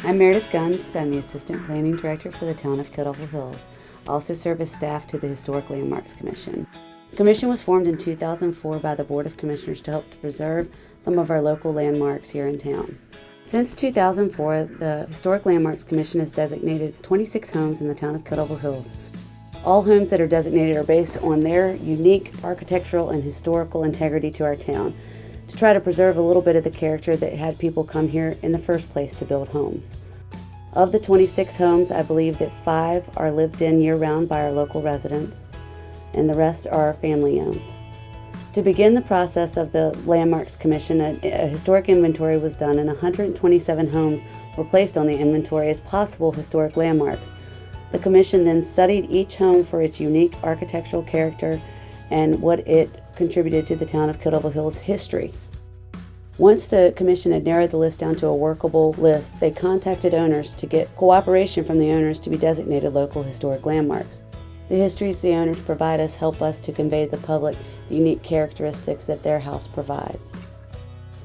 I'm Meredith Guns. I'm the Assistant Planning Director for the town of Kittle Hills. I also serve as staff to the Historic Landmarks Commission. The commission was formed in 2004 by the Board of Commissioners to help to preserve some of our local landmarks here in town. Since 2004, the Historic Landmarks Commission has designated 26 homes in the town of Kittle Hills. All homes that are designated are based on their unique architectural and historical integrity to our town, to try to preserve a little bit of the character that had people come here in the first place to build homes. Of the 26 homes, I believe that 5 are lived in year-round by our local residents, and the rest are family-owned. To begin the process of the Landmarks Commission, a historic inventory was done, and 127 homes were placed on the inventory as possible historic landmarks. The Commission then studied each home for its unique architectural character and what it contributed to the town of Kittle Hills' history. Once the Commission had narrowed the list down to a workable list, they contacted owners to get cooperation from the owners to be designated local historic landmarks. The histories the owners provide us help us to convey to the public the unique characteristics that their house provides.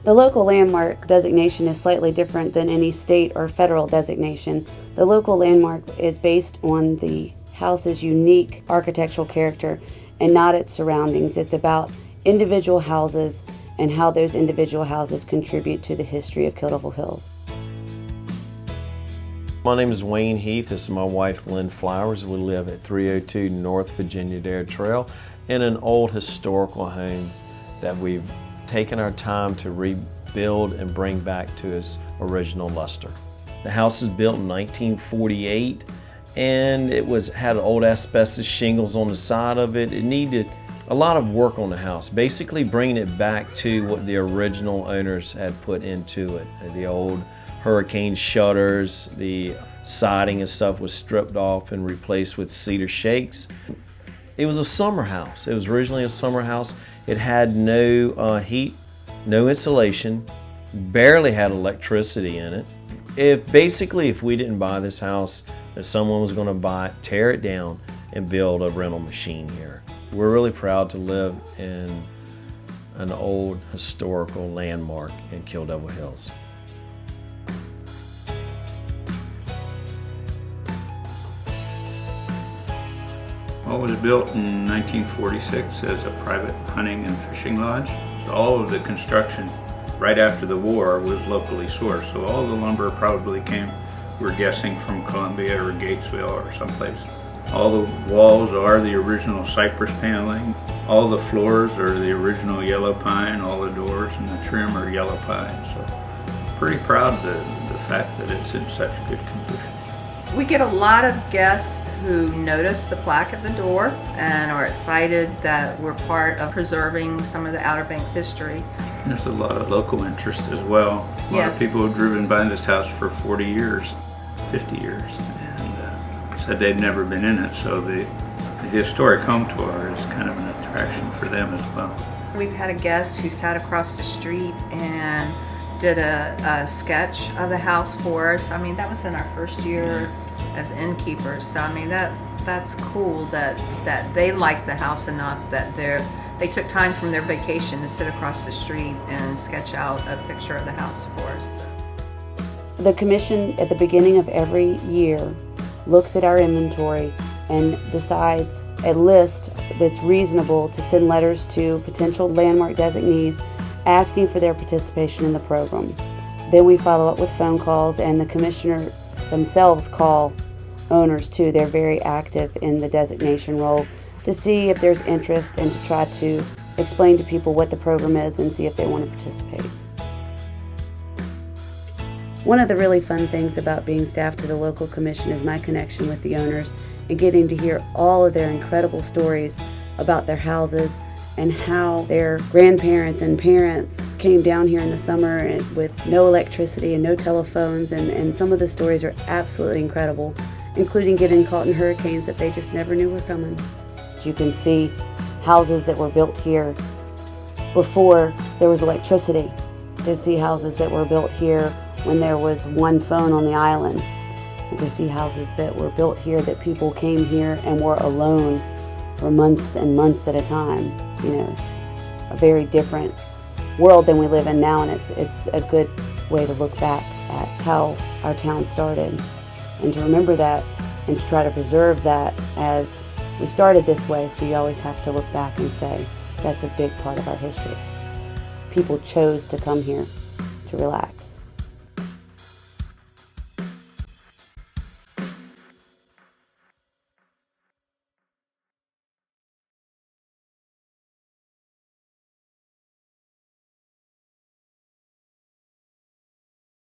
The local landmark designation is slightly different than any state or federal designation. The local landmark is based on the house's unique architectural character and not its surroundings. It's about individual houses and how those individual houses contribute to the history of Kittle Hills. My name is Wayne Heath. This is my wife, Lynn Flowers. We live at 302 North Virginia Dare Trail in an old historical home that we've taken our time to rebuild and bring back to its original luster. The house is built in 1948, and it had old asbestos shingles on the side of it. It needed a lot of work on the house, basically bringing it back to what the original owners had put into it. The old hurricane shutters, the siding and stuff was stripped off and replaced with cedar shakes. It was a summer house. It was originally a summer house. It had no heat, no insulation, barely had electricity in it. If we didn't buy this house, that someone was going to buy it, tear it down, and build a rental machine here. We're really proud to live in an old historical landmark in Kittle Hills. Well, it was built in 1946 as a private hunting and fishing lodge. So all of the construction right after the war was locally sourced. So all the lumber probably came, we're guessing, from Columbia or Gatesville or someplace. All the walls are the original cypress paneling. All the floors are the original yellow pine. All the doors and the trim are yellow pine. So pretty proud of the fact that it's in such good condition. We get a lot of guests who notice the plaque at the door and are excited that we're part of preserving some of the Outer Banks history. There's a lot of local interest as well. A lot of people have driven by this house for 40 years, 50 years, and said they'd never been in it, so the historic home tour is kind of an attraction for them as well. We've had a guest who sat across the street and did a sketch of the house for us. I mean, that was in our first year as innkeepers, so I mean that's cool that they like the house enough that they took time from their vacation to sit across the street and sketch out a picture of the house for us. The commission at the beginning of every year looks at our inventory and decides a list that's reasonable to send letters to potential landmark designees asking for their participation in the program. Then we follow up with phone calls, and the commissioners themselves call owners too. They're very active in the designation role to see if there's interest and to try to explain to people what the program is and see if they want to participate. One of the really fun things about being staff to the local commission is my connection with the owners and getting to hear all of their incredible stories about their houses and how their grandparents and parents came down here in the summer with no electricity and no telephones, and some of the stories are absolutely incredible, including getting caught in hurricanes that they just never knew were coming. You can see houses that were built here before there was electricity. To see houses that were built here when there was one phone on the island. And to see houses that were built here that people came here and were alone for months and months at a time. You know, it's a very different world than we live in now, and it's a good way to look back at how our town started and to remember that and to try to preserve that as we started this way. So you always have to look back and say, that's a big part of our history. People chose to come here to relax.